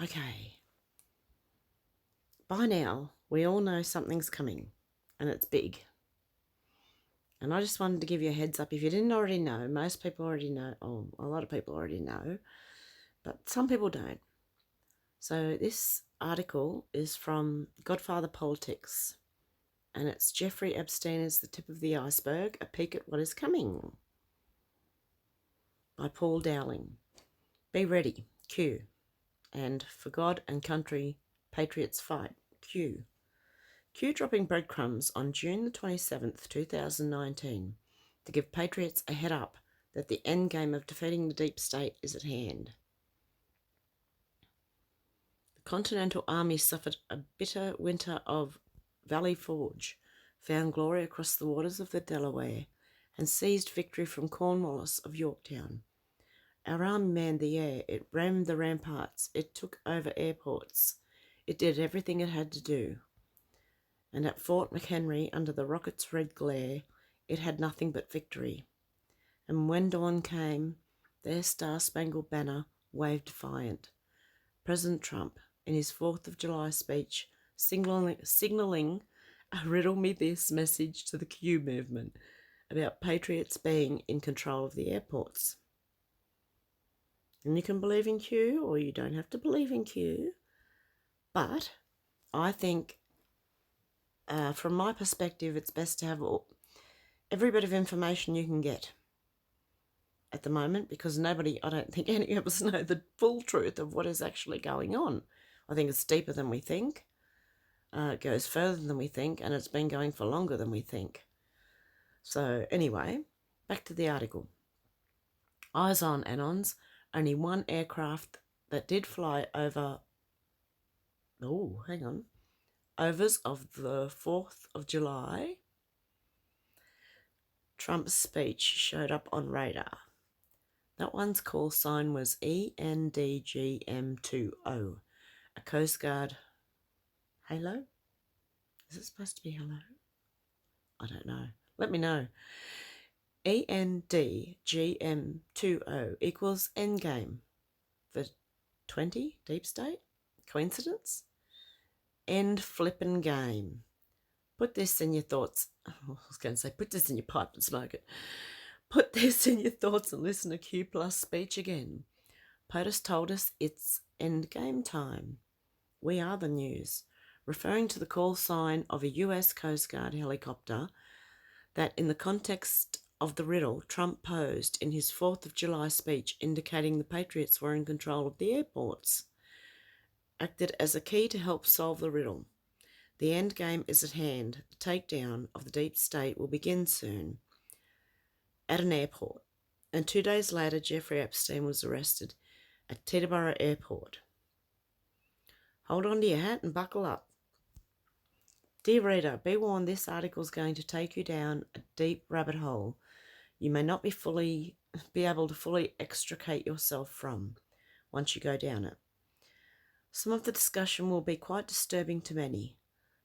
Okay. By now, we all know something's coming, and it's big. And I just wanted to give you a heads up. If you didn't already know, most people already know, or a lot of people already know, but some people don't. So this article is from Godfather Politics, and it's Jeffrey Epstein is the tip of the iceberg, a peek at what is coming, by Paul Dowling. Be ready, Q. And for God and country, patriots fight, Q. Q dropping breadcrumbs on June the 27th, 2019, to give patriots a head up that the end game of defeating the deep state is at hand. The Continental Army suffered a bitter winter of Valley Forge, found glory across the waters of the Delaware, and seized victory from Cornwallis of Yorktown. Our army manned the air, it rammed the ramparts, it took over airports, it did everything it had to do. And at Fort McHenry, under the rockets' red glare, it had nothing but victory. And when dawn came, their star-spangled banner waved defiant. President Trump, in his 4th of July speech, signalling a riddle me this message to the Q movement about patriots being in control of the airports. And you can believe in Q, or you don't have to believe in Q. But I think, from my perspective, it's best to have every bit of information you can get at the moment, because I don't think any of us know the full truth of what is actually going on. I think it's deeper than we think. It goes further than we think, and it's been going for longer than we think. So anyway, back to the article. Eyes on Anons, only one aircraft that did fly over, overs of the 4th of July. Trump's speech showed up on radar. That one's call sign was ENDGM20, a Coast Guard halo? Is it supposed to be hello? I don't know. Let me know. ENDGM20 equals endgame for 20, deep state? Coincidence? End flippin' game. Put this in your thoughts. I was going to say, put this in your pipe and smoke it. Put this in your thoughts and listen to Q Plus speech again. POTUS told us it's end game time. We are the news, referring to the call sign of a US Coast Guard helicopter that, in the context of the riddle Trump posed in his 4th of July speech indicating the patriots were in control of the airports, acted as a key to help solve the riddle. The end game is at hand. The takedown of the deep state will begin soon at an airport. And 2 days later, Jeffrey Epstein was arrested at Teterboro Airport. Hold on to your hat and buckle up. Dear reader, be warned, this article is going to take you down a deep rabbit hole you may not be able to fully extricate yourself from once you go down it. Some of the discussion will be quite disturbing to many.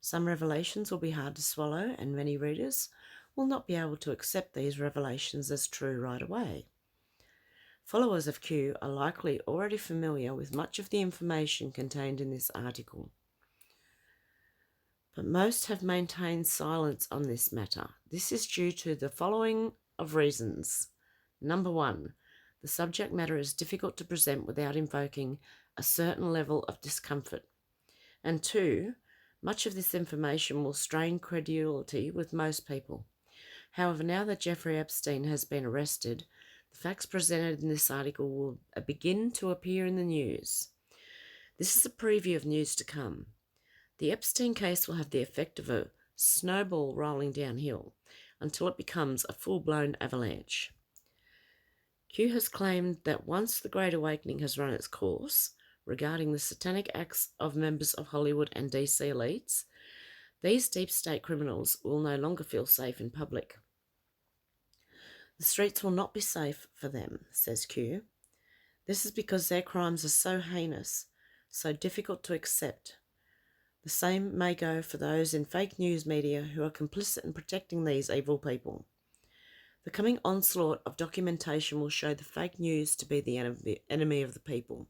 Some revelations will be hard to swallow, and many readers will not be able to accept these revelations as true right away. Followers of Q are likely already familiar with much of the information contained in this article, but most have maintained silence on this matter. This is due to the following of reasons. Number 1, the subject matter is difficult to present without invoking a certain level of discomfort. And 2, much of this information will strain credulity with most people. However, now that Jeffrey Epstein has been arrested, the facts presented in this article will begin to appear in the news. This is a preview of news to come. The Epstein case will have the effect of a snowball rolling downhill until it becomes a full-blown avalanche. Q has claimed that once the Great Awakening has run its course regarding the satanic acts of members of Hollywood and DC elites, these deep state criminals will no longer feel safe in public. The streets will not be safe for them, says Q. This is because their crimes are so heinous, so difficult to accept. The same may go for those in fake news media who are complicit in protecting these evil people. The coming onslaught of documentation will show the fake news to be the enemy of the people,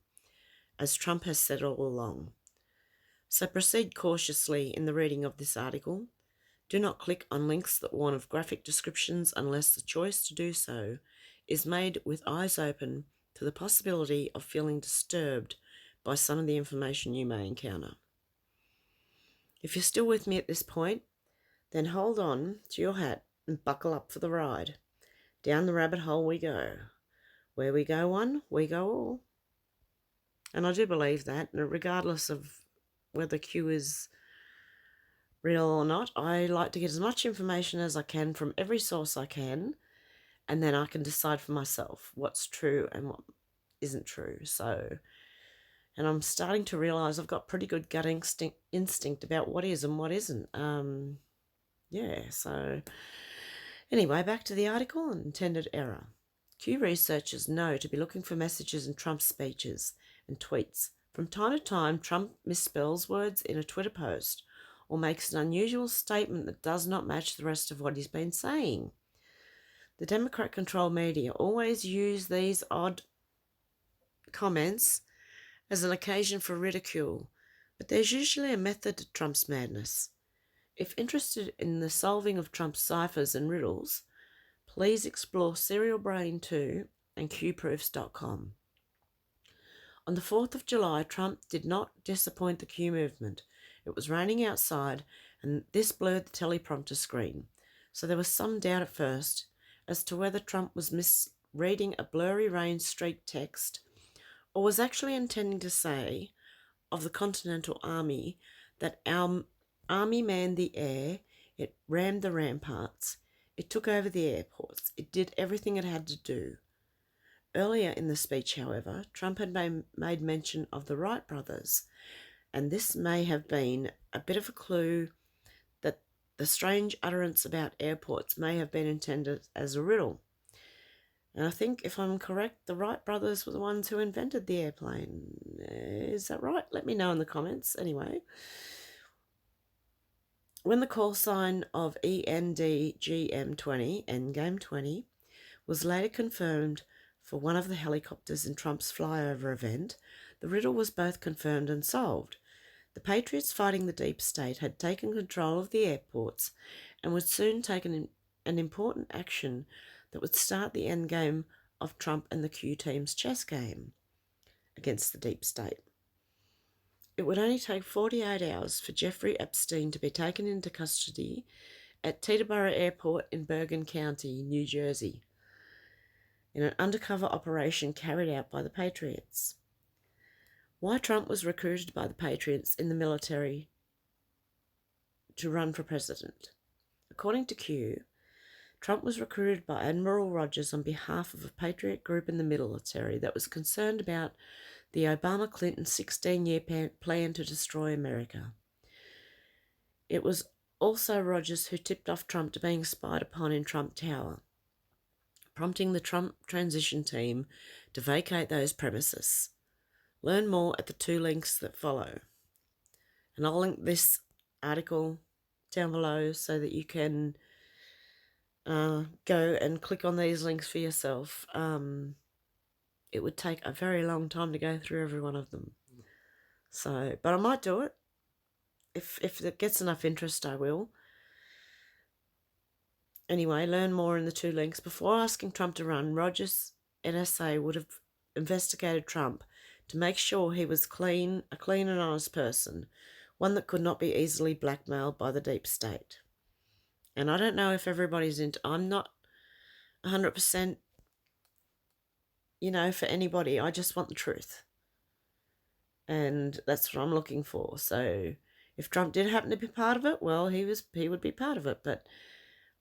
as Trump has said all along. So proceed cautiously in the reading of this article. Do not click on links that warn of graphic descriptions unless the choice to do so is made with eyes open to the possibility of feeling disturbed by some of the information you may encounter. If you're still with me at this point, then hold on to your hat and buckle up for the ride. Down the rabbit hole we go. Where we go one, we go all. And I do believe that, regardless of whether Q is real or not, I like to get as much information as I can from every source I can, and then I can decide for myself what's true and what isn't true. And I'm starting to realise I've got pretty good gut instinct about what is and what isn't. So anyway, back to the article and intended error. Q researchers know to be looking for messages in Trump's speeches and tweets. From time to time, Trump misspells words in a Twitter post or makes an unusual statement that does not match the rest of what he's been saying. The Democrat-controlled media always use these odd comments as an occasion for ridicule, but there's usually a method to Trump's madness. If interested in the solving of Trump's ciphers and riddles, please explore Serial Brain 2 and QProofs.com. On the 4th of July, Trump did not disappoint the Q movement. It was raining outside, and this blurred the teleprompter screen, so there was some doubt at first as to whether Trump was misreading a blurry rain-streaked text or was actually intending to say of the Continental Army that our army manned the air, it rammed the ramparts, it took over the airports, it did everything it had to do. Earlier in the speech, however, Trump had made mention of the Wright brothers, and this may have been a bit of a clue that the strange utterance about airports may have been intended as a riddle. And I think, if I'm correct, the Wright brothers were the ones who invented the airplane. Is that right? Let me know in the comments. Anyway, when the call sign of ENDGM20, Endgame 20, was later confirmed for one of the helicopters in Trump's flyover event, the riddle was both confirmed and solved. The Patriots fighting the deep state had taken control of the airports and would soon take an important action that would start the endgame of Trump and the Q team's chess game against the deep state. It would only take 48 hours for Jeffrey Epstein to be taken into custody at Teterboro Airport in Bergen County, New Jersey, in an undercover operation carried out by the Patriots. Why Trump was recruited by the Patriots in the military to run for president. According to Q, Trump was recruited by Admiral Rogers on behalf of a Patriot group in the military that was concerned about the Obama-Clinton 16-year plan to destroy America. It was also Rogers who tipped off Trump to being spied upon in Trump Tower, prompting the Trump transition team to vacate those premises. Learn more at the 2 links that follow. And I'll link this article down below so that you can go and click on these links for yourself. It would take a very long time to go through every one of them. But I might do it. If it gets enough interest, I will. Anyway, learn more in the 2 links. Before asking Trump to run, Rogers NSA would have investigated Trump to make sure he was a clean and honest person, one that could not be easily blackmailed by the deep state. And I don't know if everybody's into... I'm not 100%, for anybody. I just want the truth. And that's what I'm looking for. So if Trump did happen to be part of it, well, he would be part of it. But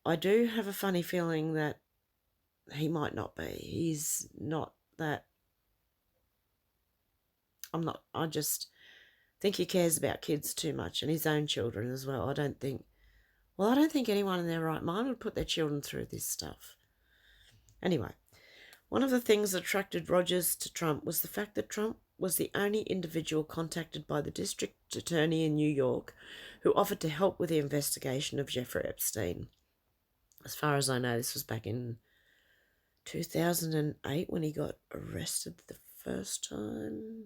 I do have a funny feeling that he might not be. He's not that... I just think he cares about kids too much and his own children as well. I don't think anyone in their right mind would put their children through this stuff. Anyway, one of the things that attracted Rogers to Trump was the fact that Trump was the only individual contacted by the district attorney in New York who offered to help with the investigation of Jeffrey Epstein. As far as I know, this was back in 2008 when he got arrested the first time.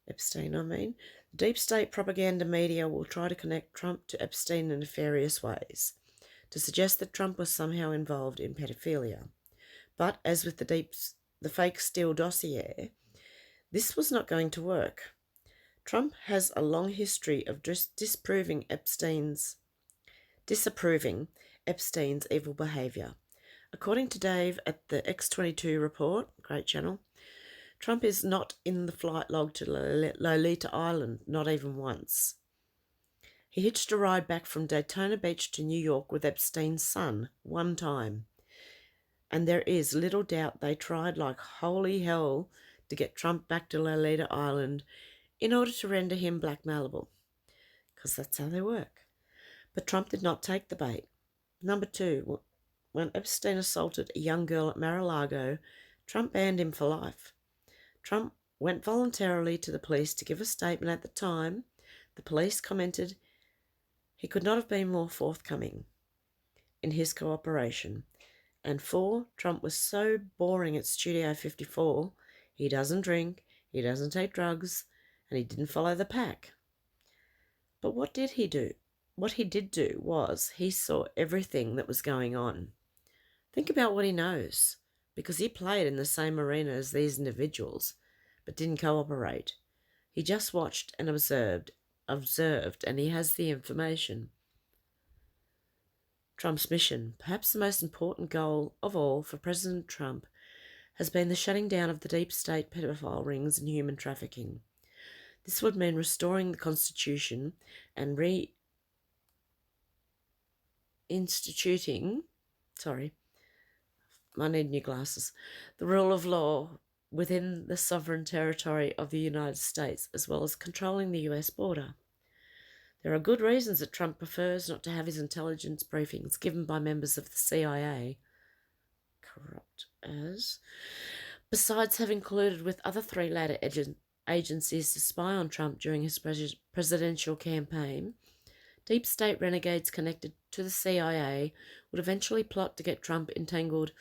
Epstein, I mean. The deep state propaganda media will try to connect Trump to Epstein in nefarious ways, to suggest that Trump was somehow involved in pedophilia. But as with the fake Steele dossier, this was not going to work. Trump has a long history of disapproving Epstein's evil behaviour. According to Dave at the X22 report, great channel, Trump is not in the flight log to Lolita Island, not even once. He hitched a ride back from Daytona Beach to New York with Epstein's son one time. And there is little doubt they tried like holy hell to get Trump back to Lolita Island in order to render him blackmailable, because that's how they work. But Trump did not take the bait. Number 2, when Epstein assaulted a young girl at Mar-a-Lago, Trump banned him for life. Trump went voluntarily to the police to give a statement at the time. The police commented he could not have been more forthcoming in his cooperation. And 4, Trump was so boring at Studio 54, he doesn't drink, he doesn't take drugs, and he didn't follow the pack. But what did he do? What he did do was he saw everything that was going on. Think about what he knows, because he played in the same arena as these individuals, but didn't cooperate. He just watched and observed, and he has the information. Trump's mission, perhaps the most important goal of all for President Trump, has been the shutting down of the deep state pedophile rings and human trafficking. This would mean restoring the Constitution and reinstituting, I need new glasses, the rule of law within the sovereign territory of the United States, as well as controlling the US border. There are good reasons that Trump prefers not to have his intelligence briefings given by members of the CIA, corrupt as, besides having colluded with other 3 latter agencies to spy on Trump during his presidential campaign. Deep state renegades connected to the CIA would eventually plot to get Trump entangled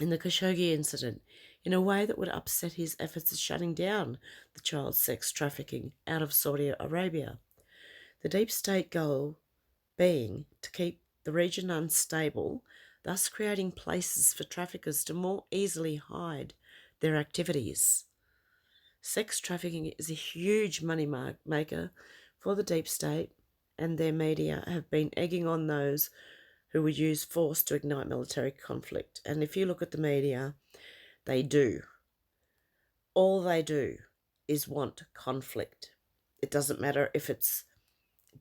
in the Khashoggi incident in a way that would upset his efforts of shutting down the child sex trafficking out of Saudi Arabia. The deep state goal being to keep the region unstable, thus creating places for traffickers to more easily hide their activities. Sex trafficking is a huge money maker for the deep state, and their media have been egging on those who would use force to ignite military conflict. And if you look at the media, they do. All they do is want conflict. It doesn't matter if it's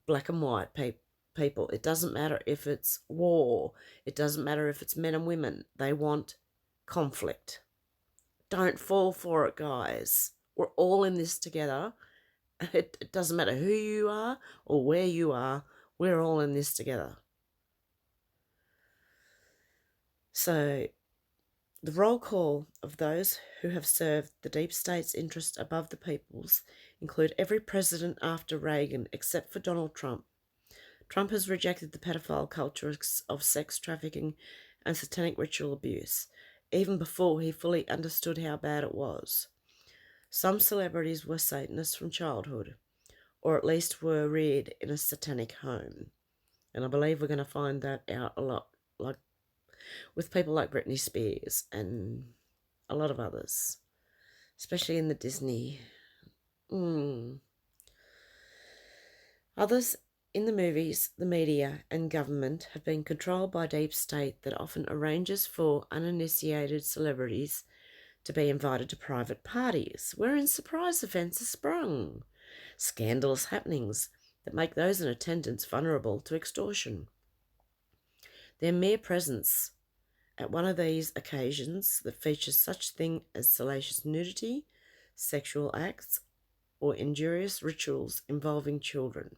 black and white people. It doesn't matter if it's war. It doesn't matter if it's men and women. They want conflict. Don't fall for it, guys. We're all in this together. It doesn't matter who you are or where you are. We're all in this together. So, the roll call of those who have served the deep state's interest above the people's include every president after Reagan except for Donald Trump. Trump has rejected the pedophile culture of sex trafficking and satanic ritual abuse, even before he fully understood how bad it was. Some celebrities were Satanists from childhood, or at least were reared in a satanic home. And I believe we're going to find that out a lot, like with people like Britney Spears and a lot of others, especially in the Disney. Others in the movies, the media, and government have been controlled by deep state that often arranges for uninitiated celebrities to be invited to private parties, wherein surprise events are sprung. Scandalous happenings that make those in attendance vulnerable to extortion. Their mere presence at one of these occasions that features such thing as salacious nudity, sexual acts, or injurious rituals involving children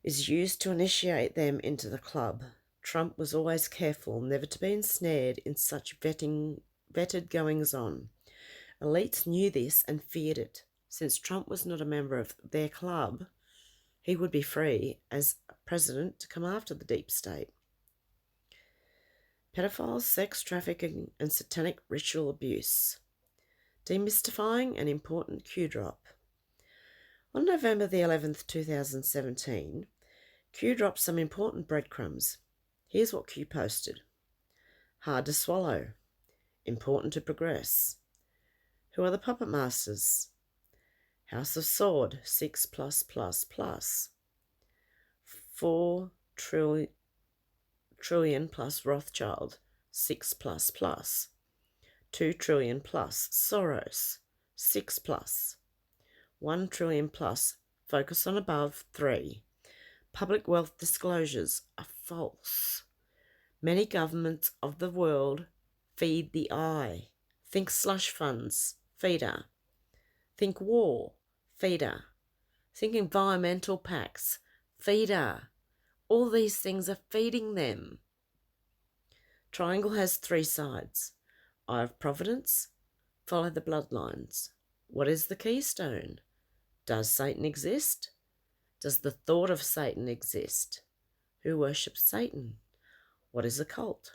is used to initiate them into the club. Trump was always careful never to be ensnared in such vetted goings-on. Elites knew this and feared it. Since Trump was not a member of their club, he would be free as president to come after the deep state. Pedophiles, sex trafficking, and satanic ritual abuse. Demystifying an important Q drop. On November the 11th, 2017, Q dropped some important breadcrumbs. Here's what Q posted. Hard to swallow. Important to progress. Who are the puppet masters? House of Sword, 6 plus plus plus. 4 trillion plus Rothschild, 6 plus plus. 2 trillion plus Soros, 6 plus. 1 trillion plus focus on above, 3. Public wealth disclosures are false. Many governments of the world feed the eye. Think slush funds, feeder. Think war, feeder. Think environmental pacts, feeder. All these things are feeding them. Triangle has 3 sides. Eye of Providence, follow the bloodlines. What is the keystone? Does Satan exist? Does the thought of Satan exist? Who worships Satan? What is a cult?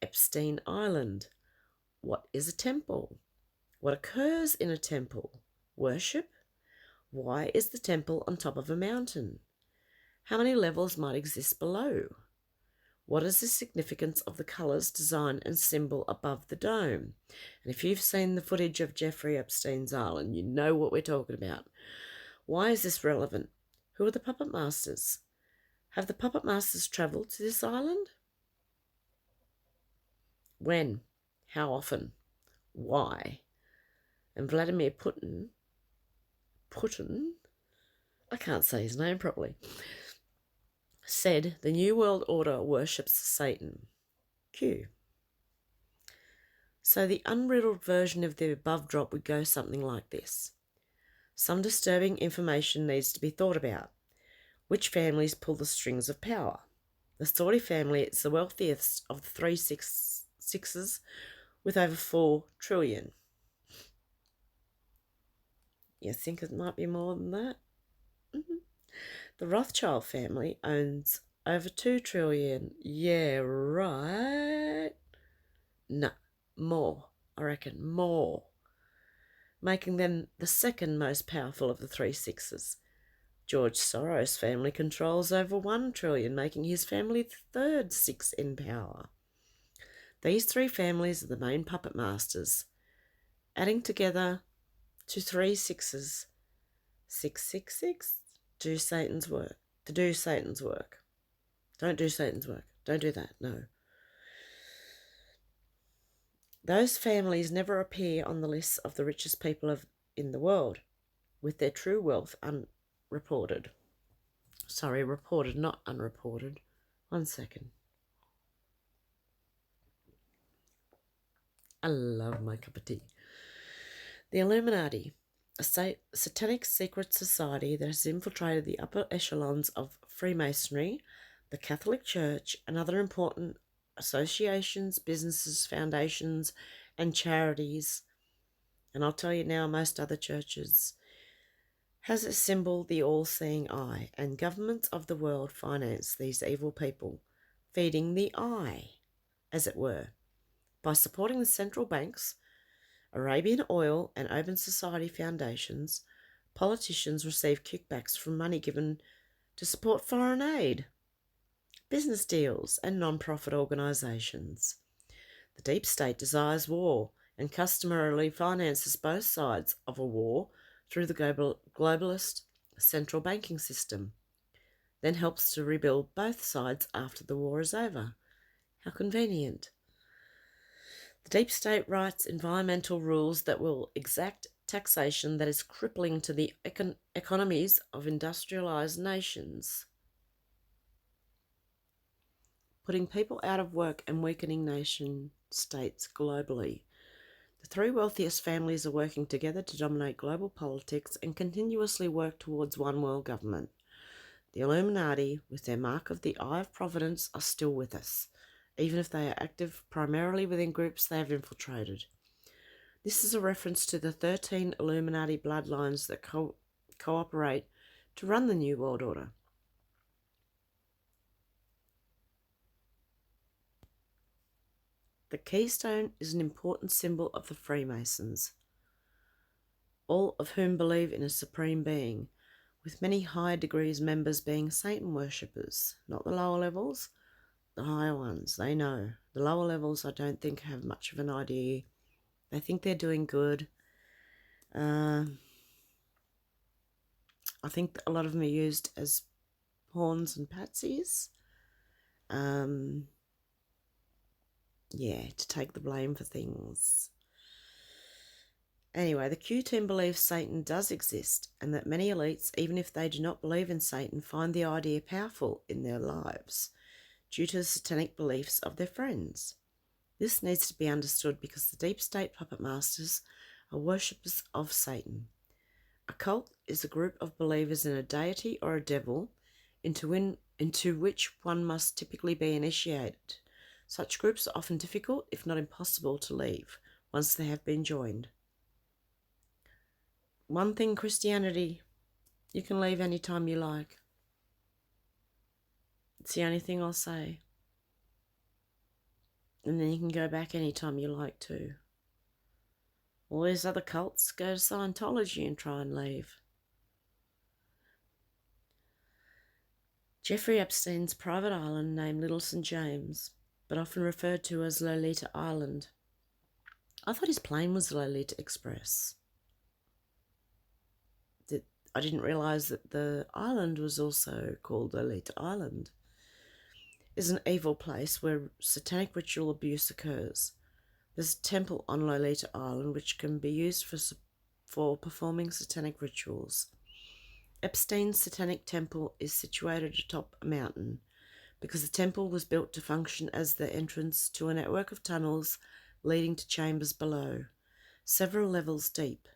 Epstein Island. What is a temple? What occurs in a temple? Worship? Why is the temple on top of a mountain? How many levels might exist below? What is the significance of the colours, design and symbol above the dome? And if you've seen the footage of Jeffrey Epstein's Island, you know what we're talking about. Why is this relevant? Who are the puppet masters? Have the puppet masters travelled to this island? When? How often? Why? And Vladimir Putin, I can't say his name properly, said the New World Order worships Satan. Q. So the unriddled version of the above drop would go something like this. Some disturbing information needs to be thought about. Which families pull the strings of power? The Saudi family is the wealthiest of the 3 sixes with over 4 trillion. You think it might be more than that? The Rothschild family owns over 2 trillion. Yeah, right. No, more. I reckon more. Making them the second most powerful of the 3 sixes. George Soros' family controls over 1 trillion, making his family the third 6 in power. These 3 families are the main puppet masters, adding together to 3 sixes. 666. Do Satan's work. To do Satan's work. Don't do Satan's work. Don't do that. No. Those families never appear on the lists of the richest people in the world, with their true wealth unreported. Sorry, reported, not unreported. 1 second. I love my cup of tea. The Illuminati, a satanic secret society that has infiltrated the upper echelons of Freemasonry, the Catholic Church, and other important associations, businesses, foundations, and charities. And I'll tell you now, most other churches, has a symbol the all-seeing eye, and governments of the world finance these evil people, feeding the eye, as it were. By supporting the central banks, Arabian oil and open society foundations, politicians receive kickbacks from money given to support foreign aid, business deals and non-profit organisations. The deep state desires war and customarily finances both sides of a war through the globalist central banking system, then helps to rebuild both sides after the war is over. How convenient. The deep state writes environmental rules that will exact taxation that is crippling to the economies of industrialised nations, putting people out of work and weakening nation states globally. The 3 wealthiest families are working together to dominate global politics and continuously work towards one world government. The Illuminati, with their mark of the Eye of Providence, are still with us, even if they are active primarily within groups they have infiltrated. This is a reference to the 13 Illuminati bloodlines that cooperate to run the New World Order. The keystone is an important symbol of the Freemasons. all of whom believe in a supreme being, with many higher degrees members being Satan worshippers, not the lower levels, the higher ones. They know. The lower levels I don't think have much of an idea. They think they're doing good. I think a lot of them are used as pawns and patsies. To take the blame for things. Anyway, the Q team believes Satan does exist and that many elites, even if they do not believe in Satan, find the idea powerful in their lives due to the satanic beliefs of their friends. This needs to be understood because the deep state puppet masters are worshippers of Satan. A cult is a group of believers in a deity or a devil into which one must typically be initiated. Such groups are often difficult, if not impossible, to leave once they have been joined. One thing, Christianity, you can leave any time you like. It's the only thing I'll say. And then you can go back any time you like to. All these other cults, go to Scientology and try and leave. Jeffrey Epstein's private island named Little St. James, but often referred to as Lolita Island. I thought his plane was Lolita Express. I didn't realise that the island was also called Lolita Island. Is an evil place where satanic ritual abuse occurs. There's a temple on Lolita Island which can be used for performing satanic rituals. Epstein's satanic temple is situated atop a mountain because the temple was built to function as the entrance to a network of tunnels leading to chambers below, several levels deep.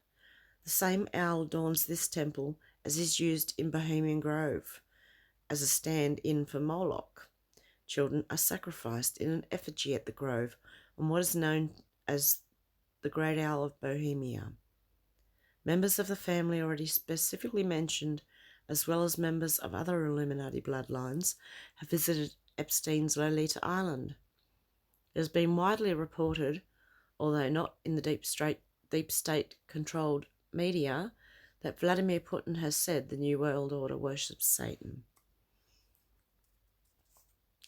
The same owl adorns this temple as is used in Bohemian Grove as a stand-in for Moloch. Children are sacrificed in an effigy at the grove on what is known as the Great Owl of Bohemia. Members of the family already specifically mentioned, as well as members of other Illuminati bloodlines, have visited Epstein's Lolita Island. It has been widely reported, although not in the deep state-controlled media, that Vladimir Putin has said the New World Order worships Satan.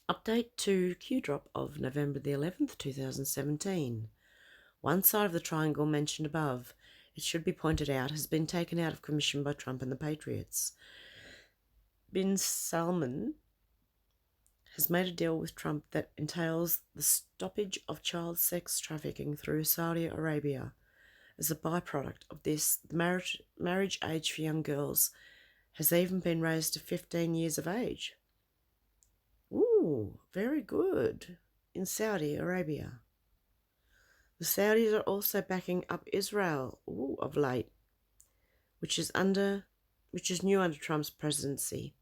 Update to Q-Drop of November the 11th, 2017. One side of the triangle mentioned above, it should be pointed out, has been taken out of commission by Trump and the Patriots. Bin Salman has made a deal with Trump that entails the stoppage of child sex trafficking through Saudi Arabia. As a byproduct of this, the marriage age for young girls has even been raised to 15 years of age. Ooh, very good in Saudi Arabia. The Saudis are also backing up Israel of late, which is new under Trump's presidency.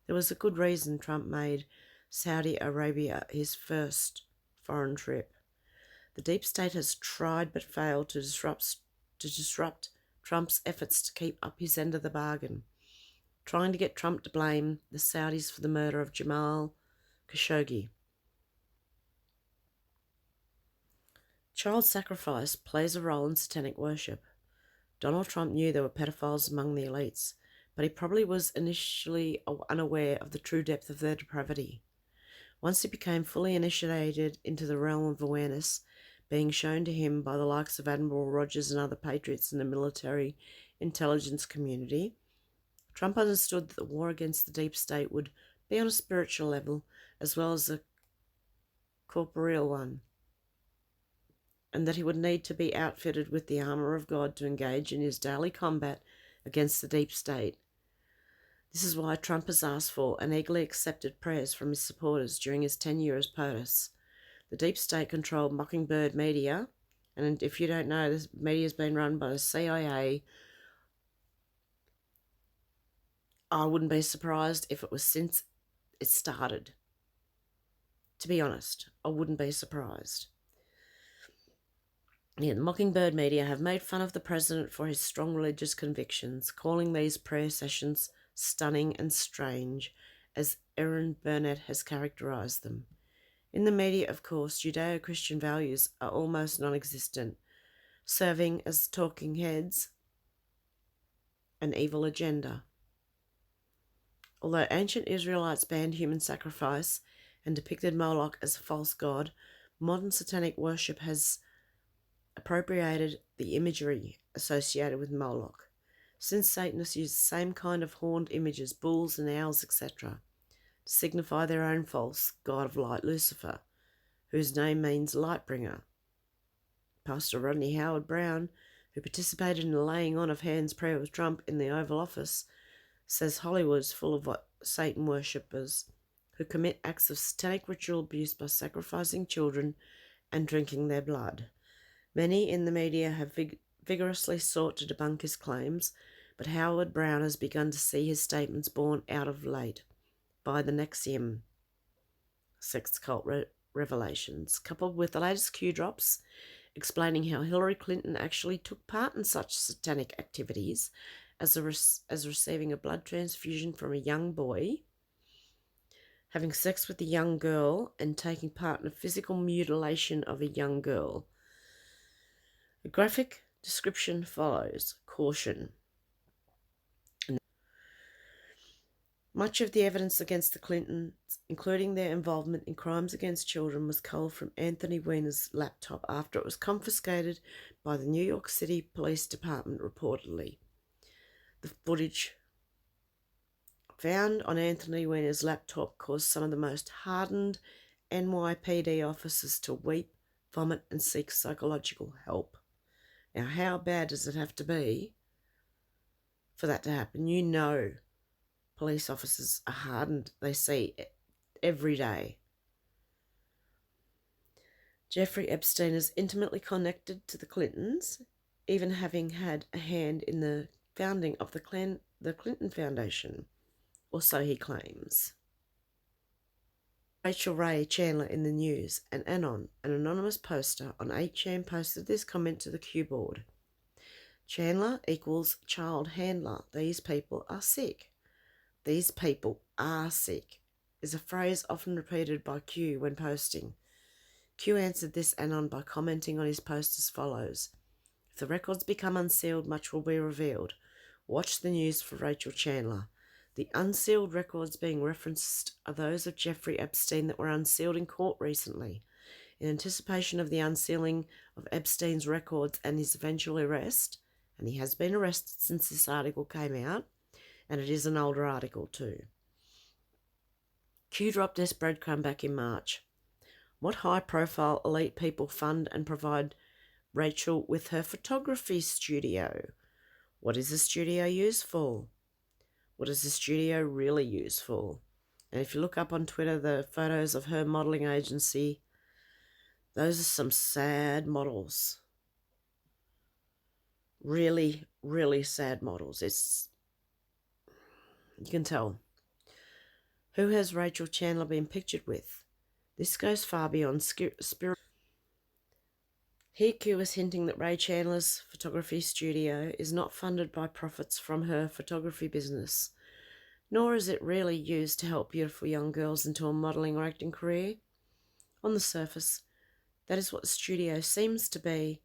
There was a good reason Trump made Saudi Arabia his first foreign trip. The deep state has tried but failed to disrupt Trump's efforts to keep up his end of the bargain, trying to get Trump to blame the Saudis for the murder of Jamal Khashoggi. Child sacrifice plays a role in satanic worship. Donald Trump knew there were pedophiles among the elites, but he probably was initially unaware of the true depth of their depravity. Once he became fully initiated into the realm of awareness, being shown to him by the likes of Admiral Rogers and other patriots in the military intelligence community, Trump understood that the war against the deep state would be on a spiritual level as well as a corporeal one, and that he would need to be outfitted with the armour of God to engage in his daily combat against the deep state. This is why Trump has asked for and eagerly accepted prayers from his supporters during his tenure as POTUS. The deep state-controlled Mockingbird media, and if you don't know, this media has been run by the CIA. I wouldn't be surprised if it was since it started. To be honest, I wouldn't be surprised. The Mockingbird media have made fun of the president for his strong religious convictions, calling these prayer sessions stunning and strange, as Erin Burnett has characterised them. In the media, of course, Judeo-Christian values are almost non-existent, serving as talking heads an evil agenda. Although ancient Israelites banned human sacrifice and depicted Moloch as a false god, modern satanic worship has appropriated the imagery associated with Moloch. Since Satanists use the same kind of horned images, bulls and owls, etc., to signify their own false god of light, Lucifer, whose name means light bringer. Pastor Rodney Howard-Browne, who participated in the laying on of hands prayer with Trump in the Oval Office, says Hollywood's full of Satan worshippers who commit acts of satanic ritual abuse by sacrificing children and drinking their blood. Many in the media have vigorously sought to debunk his claims, but Howard-Browne has begun to see his statements borne out of late by the NXIVM sex cult revelations, coupled with the latest Q drops explaining how Hillary Clinton actually took part in such satanic activities as receiving a blood transfusion from a young boy, having sex with a young girl, and taking part in a physical mutilation of a young girl. A graphic description follows. Caution. Much of the evidence against the Clintons, including their involvement in crimes against children, was culled from Anthony Weiner's laptop after it was confiscated by the New York City Police Department, reportedly. The footage found on Anthony Weiner's laptop caused some of the most hardened NYPD officers to weep, vomit, and seek psychological help. Now, how bad does it have to be for that to happen? You know, police officers are hardened. They see it every day. Jeffrey Epstein is intimately connected to the Clintons, even having had a hand in the founding of the Clinton Foundation, or so he claims. Rachel Ray Chandler in the news, and Anon, an anonymous poster on 8chan, posted this comment to the Q board. Chandler equals child handler. These people are sick. These people are sick is a phrase often repeated by Q when posting. Q answered this Anon by commenting on his post as follows. If the records become unsealed, much will be revealed. Watch the news for Rachel Chandler. The unsealed records being referenced are those of Jeffrey Epstein that were unsealed in court recently. In anticipation of the unsealing of Epstein's records and his eventual arrest, and he has been arrested since this article came out, and it is an older article too. Q dropped this breadcrumb back in March. What high-profile elite people fund and provide Rachel with her photography studio? What is the studio used for? What is the studio really used for? And if you look up on Twitter the photos of her modelling agency, those are some sad models. Really, really sad models. You can tell. Who has Rachel Chandler been pictured with? This goes far beyond spirit. Here Q is hinting that Ray Chandler's photography studio is not funded by profits from her photography business, nor is it really used to help beautiful young girls into a modelling or acting career. On the surface, that is what the studio seems to be,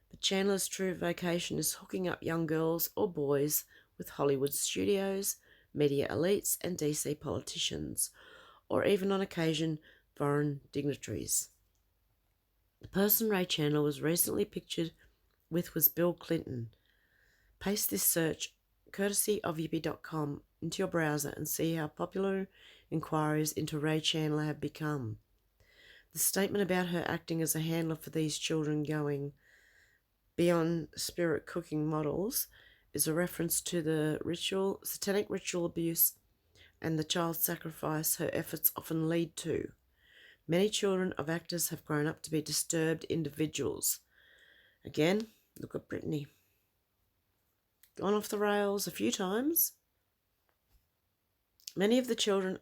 but Chandler's true vocation is hooking up young girls or boys with Hollywood studios, media elites, and DC politicians, or even on occasion foreign dignitaries. The person Ray Chandler was recently pictured with was Bill Clinton. Paste this search, courtesy of yippee.com, into your browser and see how popular inquiries into Ray Chandler have become. The statement about her acting as a handler for these children going beyond spirit cooking models is a reference to the satanic ritual abuse and the child sacrifice her efforts often lead to. Many children of actors have grown up to be disturbed individuals. Again, look at Britney. Gone off the rails a few times. Many children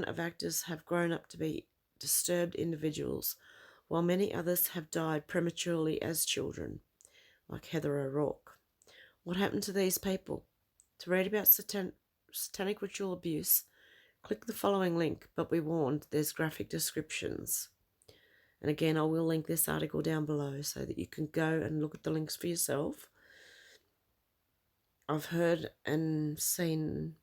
of actors have grown up to be disturbed individuals, while many others have died prematurely as children, like Heather O'Rourke. What happened to these people? To read about satanic ritual abuse, click the following link, but be warned, there's graphic descriptions. And again, I will link this article down below so that you can go and look at the links for yourself. I've heard and seen.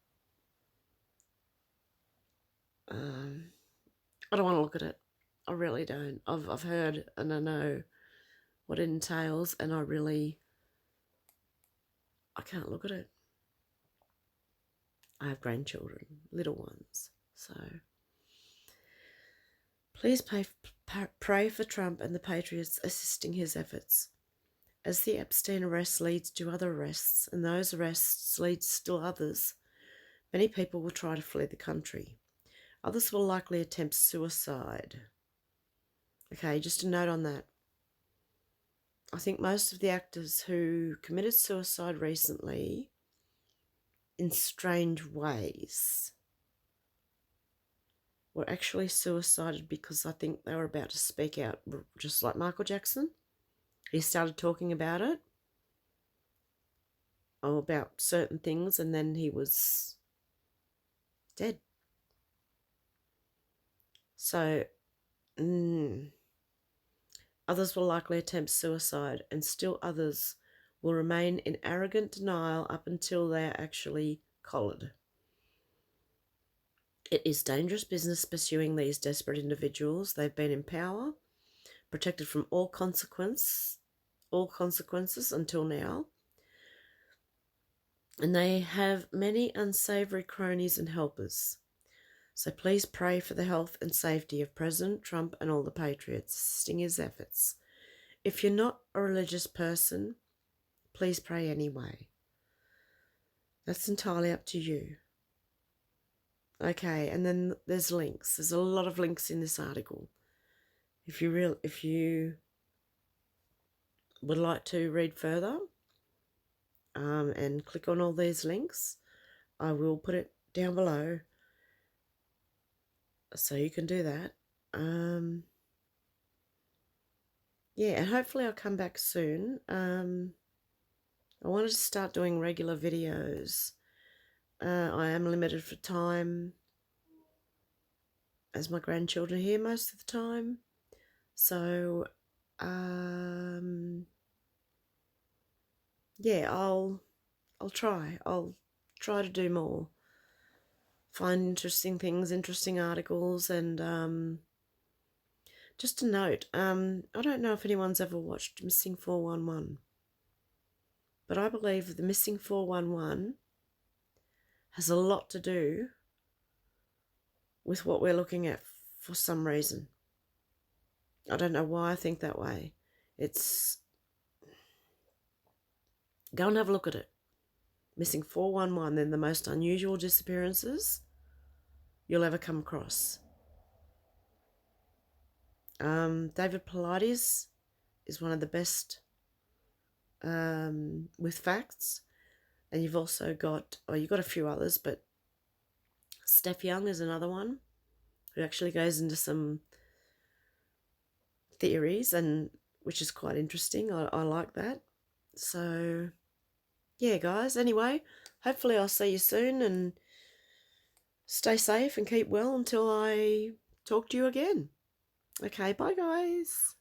I don't want to look at it. I really don't. I've heard and I know what it entails, and I can't look at it. I have grandchildren, little ones, so please pray for Trump and the Patriots assisting his efforts. As the Epstein arrest leads to other arrests, and those arrests lead to still others, many people will try to flee the country. Others will likely attempt suicide. Okay, just a note on that. I think most of the actors who committed suicide recently in strange ways were actually suicided because I think they were about to speak out, just like Michael Jackson. He started talking about it, about certain things, and then he was dead. So, others will likely attempt suicide, and still others will remain in arrogant denial up until they are actually collared. It is dangerous business pursuing these desperate individuals. They've been in power, protected from all consequences until now, and they have many unsavory cronies and helpers. So please pray for the health and safety of President Trump and all the patriots assisting his efforts. If you're not a religious person, please pray anyway. That's entirely up to you. Okay, and then there's links. There's a lot of links in this article. If you would like to read further, and click on all these links, I will put it down below, so you can do that. Yeah, and hopefully I'll come back soon. I wanted to start doing regular videos. I am limited for time, as my grandchildren are here most of the time. So, yeah, I'll try. I'll try to do more. Find interesting things, interesting articles, and just a note. I don't know if anyone's ever watched Missing 411, but I believe the Missing 411 has a lot to do with what we're looking at for some reason. I don't know why I think that way. Go and have a look at it. Missing 411, then the most unusual disappearances you'll ever come across. David Paulides is one of the best with facts, and you've also got, you've got a few others, but Steph Young is another one who actually goes into some theories, and which is quite interesting. I like that. So yeah, guys, anyway, hopefully I'll see you soon, and stay safe and keep well until I talk to you again. Okay, bye guys.